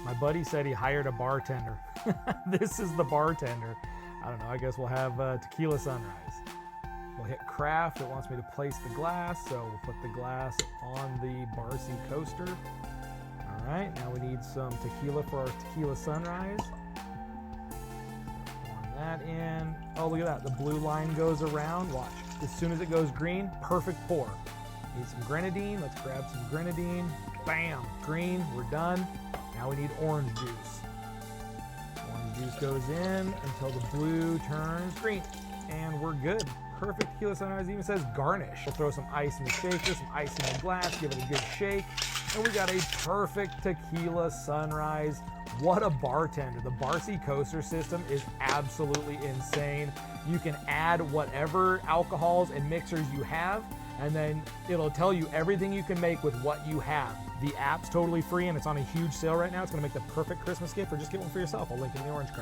My buddy said he hired a bartender. This is the bartender. I don't know, I guess we'll have tequila sunrise. We'll hit craft. It wants me to place the glass, so we'll put the glass on the Barsys Coaster. All right, now we need some tequila for our tequila sunrise. Pouring that in. Oh, look at that. The blue line goes around. Watch. As soon as it goes green, perfect pour. Need some grenadine. Let's grab some grenadine. Bam, green, we're done. Now we need orange juice. Orange juice goes in until the blue turns green. And we're good. Perfect tequila sunrise. Even says garnish. We'll throw some ice in the shaker, some ice in the glass, give it a good shake. And we got a perfect tequila sunrise. What a bartender. The Barsys Coaster system is absolutely insane. You can add whatever alcohols and mixers you have, and then it'll tell you everything you can make with what you have. The app's totally free and it's on a huge sale right now. It's gonna make the perfect Christmas gift, or just get one for yourself. I'll link in the orange card.